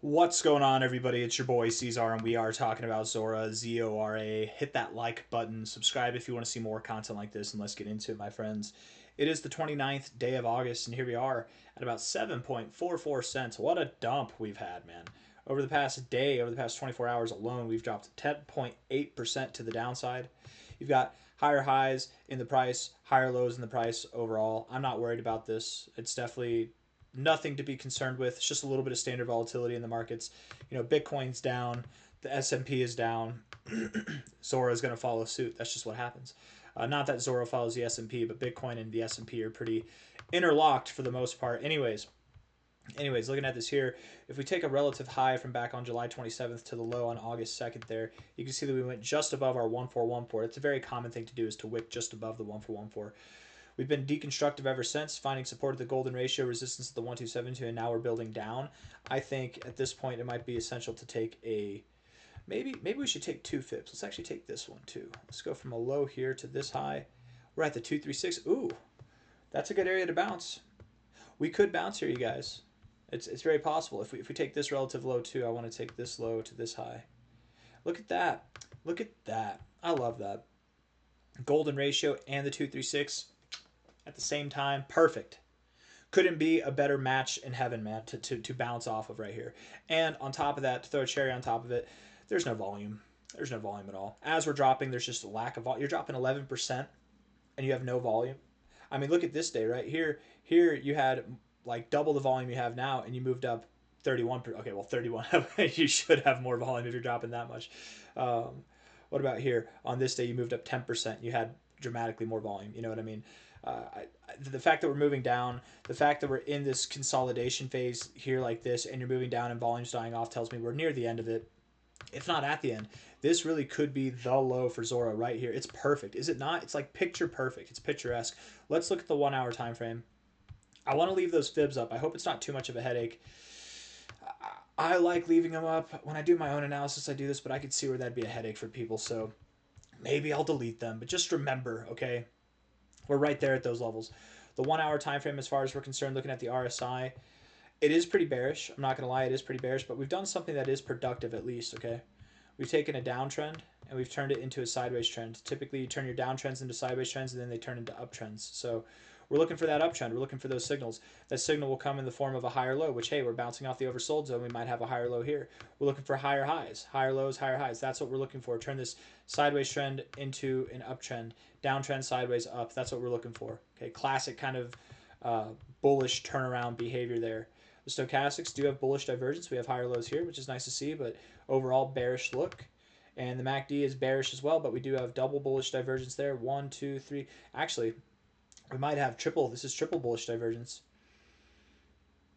What's going on, everybody? It's your boy C-Zar, and we are talking about ZORA, ZORA. Hit that like button, subscribe if you want to see more content like this, and let's get into it, my friends. It is the 29th day of August, and here we are at about 7.44 cents. What a dump we've had, man. Over the past day, over the past 24 hours alone, we've dropped 10.8% to the downside. You've got higher highs in the price, higher lows in the price overall. I'm not worried about this. It's definitely nothing to be concerned with. It's just a little bit of standard volatility in the markets. You know, Bitcoin's down, the S&P is down. Zora is going to follow suit. That's just what happens. Not that Zora follows the S&P, but Bitcoin and the S&P are pretty interlocked for the most part. Anyways, looking at this here, if we take a relative high from back on July 27th to the low on August 2nd there, you can see that we went just above our 1414. It's a very common thing to do, is to wick just above the 1414. We've been deconstructive ever since, finding support at the golden ratio, resistance at the 1272, and now we're building down. I think at this point it might be essential to take a maybe we should take two fibs. Let's actually take this one too. Let's go from a low here to this high. We're at the 236. Ooh, that's a good area to bounce. We could bounce here, you guys. It's very possible. If we take this relative low too, I want to take this low to this high. Look at that. Look at that. I love that. Golden ratio and the 236 at the same time. Perfect. Couldn't be a better match in heaven, man, to bounce off of right here. And on top of that, to throw a cherry on top of it, there's no volume. There's no volume at all. As we're dropping, there's just a lack of volume. You're dropping 11% and you have no volume. I mean, look at this day right here. Here you had like double the volume you have now, and you moved up 31. Okay, well, 31. You should have more volume if you're dropping that much. What about here? On this day, you moved up 10%. You had dramatically more volume. You know what I mean? The fact that we're moving down, the fact that we're in this consolidation phase here like this, and you're moving down and volume's dying off tells me we're near the end of it. If not at the end, this really could be the low for Zora right here. It's perfect, is it not? It's like picture perfect. It's picturesque. Let's look at the 1 hour time frame. I want to leave those fibs up. I hope it's not too much of a headache. I like leaving them up. When I do my own analysis, I do this, but I could see where that'd be a headache for people. So maybe I'll delete them. But just remember, okay, we're right there at those levels. The 1 hour time frame, as far as we're concerned, looking at the RSI, it is pretty bearish. I'm not going to lie, it is pretty bearish, but we've done something that is productive at least, okay? We've taken a downtrend and we've turned it into a sideways trend. Typically, you turn your downtrends into sideways trends and then they turn into uptrends. So we're looking for that uptrend. We're looking for those signals. That signal will come in the form of a higher low, which, hey, we're bouncing off the oversold zone. We might have a higher low here. We're looking for higher highs, higher lows, higher highs. That's what we're looking for. Turn this sideways trend into an uptrend. Downtrend, sideways, up. That's what we're looking for. Okay, classic kind of bullish turnaround behavior there. The stochastics do have bullish divergence. We have higher lows here, which is nice to see, but overall bearish look. And the MACD is bearish as well, but we do have double bullish divergence there. 1, 2, 3. Actually, we might have triple. This is triple bullish divergence.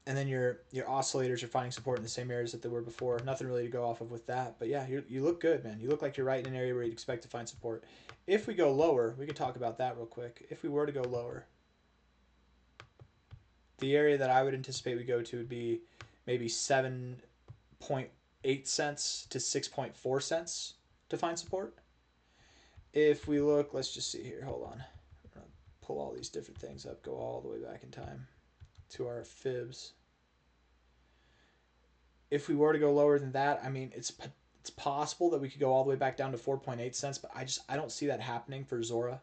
And then your oscillators are finding support in the same areas that they were before. Nothing really to go off of with that. But yeah, you look good, man. You look like you're right in an area where you'd expect to find support. If we go lower, we could talk about that real quick. If we were to go lower, the area that I would anticipate we go to would be maybe 7.8 cents to 6.4 cents to find support. If we look, let's just see here. Hold on. I'm going to pull all these different things up, go all the way back in time to our fibs. If we were to go lower than that, I mean, it's possible that we could go all the way back down to 4.8 cents, but I don't see that happening for Zora.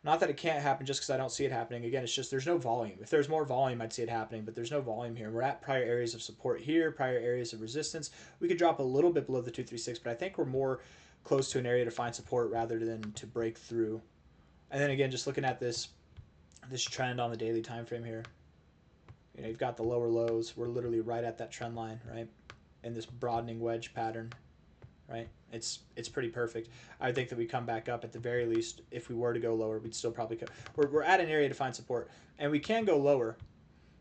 Not that it can't happen just because I don't see it happening. Again, it's just there's no volume. If there's more volume, I'd see it happening, but there's no volume here. We're at prior areas of support here, prior areas of resistance. We could drop a little bit below the 236, but I think we're more close to an area to find support rather than to break through. And then again, just looking at this trend on the daily time frame here. You know, you've got the lower lows. We're literally right at that trend line, right? In this broadening wedge pattern, right? It's pretty perfect. I think that we come back up at the very least. If we were to go lower, we'd still probably we're at an area to find support, and we can go lower.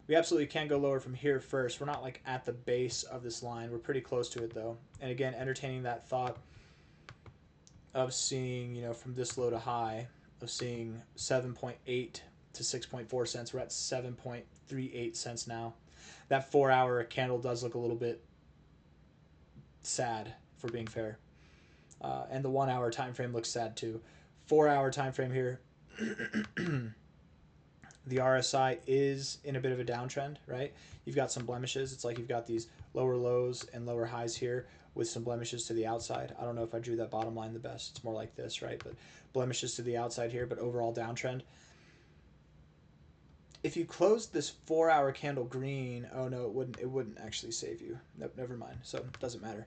We absolutely can go lower from here first. We're not like at the base of this line. We're pretty close to it though. And again, entertaining that thought of seeing, you know, from this low to high, of seeing 7.8 to 6.4 cents. We're at 7.38 cents now. That 4 hour candle does look a little bit sad, for being fair. And the 1 hour time frame looks sad too. 4 hour time frame here. The RSI is in a bit of a downtrend, right? You've got some blemishes. It's like you've got these lower lows and lower highs here with some blemishes to the outside. I don't know if I drew that bottom line the best. It's more like this, right? But blemishes to the outside here, but overall downtrend. If you closed this 4-hour candle green, oh no, it wouldn't actually save you. Nope, never mind. So it doesn't matter.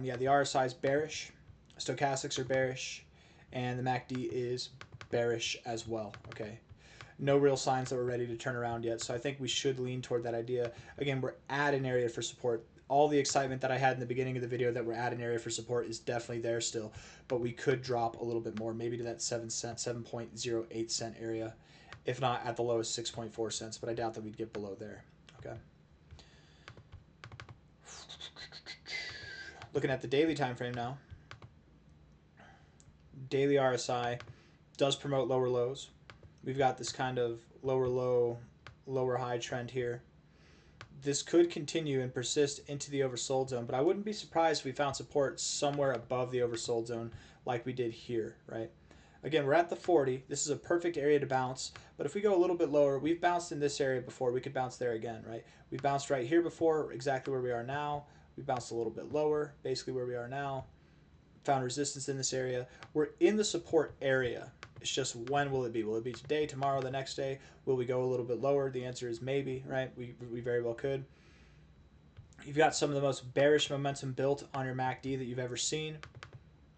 Yeah, the RSI is bearish, stochastics are bearish, and the MACD is bearish as well. Okay, no real signs that we're ready to turn around yet. So I think we should lean toward that idea. Again, we're at an area for support. All the excitement that I had in the beginning of the video that we're at an area for support is definitely there still, but we could drop a little bit more, maybe to that 7.08 cent area. If not, at the lowest 6.4 cents, but I doubt that we'd get below there. Okay. Looking at the daily time frame now. Daily RSI does promote lower lows. We've got this kind of lower low, lower high trend here. This could continue and persist into the oversold zone, but I wouldn't be surprised if we found support somewhere above the oversold zone like we did here, right? Again, we're at the 40. This is a perfect area to bounce, but if we go a little bit lower, we've bounced in this area before. We could bounce there again, right? We bounced right here before, exactly where we are now. We bounced a little bit lower, basically where we are now. Found resistance in this area. We're in the support area. It's just when will it be? Will it be today, tomorrow, the next day? Will we go a little bit lower? The answer is maybe, right? We very well could. You've got some of the most bearish momentum built on your MACD that you've ever seen,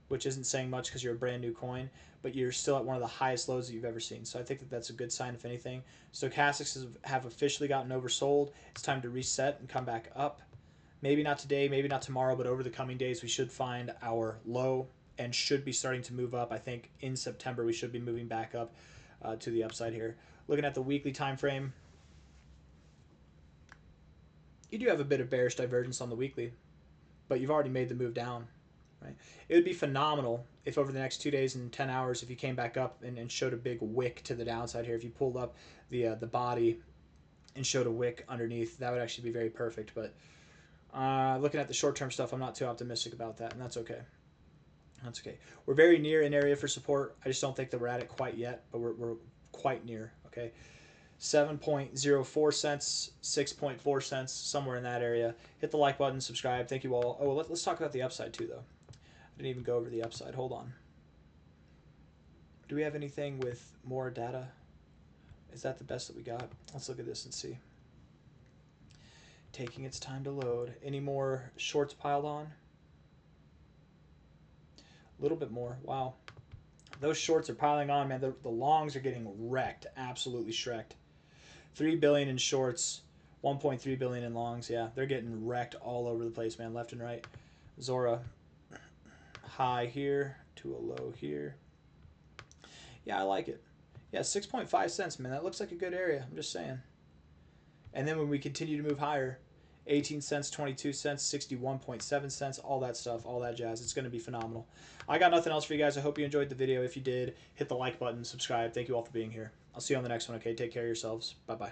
which isn't saying much because you're a brand new coin, but you're still at one of the highest lows that you've ever seen. So I think that that's a good sign, if anything. Stochastics have officially gotten oversold. It's time to reset and come back up. Maybe not today, maybe not tomorrow, but over the coming days, we should find our low and should be starting to move up. I think in September, we should be moving back up to the upside here. Looking at the weekly time frame, you do have a bit of bearish divergence on the weekly, but you've already made the move down. Right? It would be phenomenal if over the next 2 days and 10 hours, if you came back up and showed a big wick to the downside here, if you pulled up the body and showed a wick underneath, that would actually be very perfect. But looking at the short-term stuff, I'm not too optimistic about that, and that's okay. That's okay. We're very near an area for support. I just don't think that we're at it quite yet, but we're quite near. Okay, 7.04 cents, 6.4 cents, somewhere in that area. Hit the like button, subscribe. Thank you all. Oh, let's talk about the upside too, though. I didn't even go over the upside. Hold on. Do we have anything with more data? Is that the best that we got? Let's look at this and see. Taking its time to load. Any more shorts piled on? A little bit more. Wow. Those shorts are piling on, man. The longs are getting wrecked. Absolutely shreked. 3 billion in shorts, 1.3 billion in longs. Yeah, they're getting wrecked all over the place, man. Left and right. ZORA. High here to a low here. Yeah, I like it. Yeah, 6.5 cents, man. That looks like a good area. I'm just saying. And then when we continue to move higher, 18 cents, 22 cents, 61.7 cents, all that stuff, all that jazz. It's going to be phenomenal. I got nothing else for you guys. I hope you enjoyed the video. If you did, hit the like button, subscribe. Thank you all for being here. I'll see you on the next one, okay? Take care of yourselves. Bye-bye.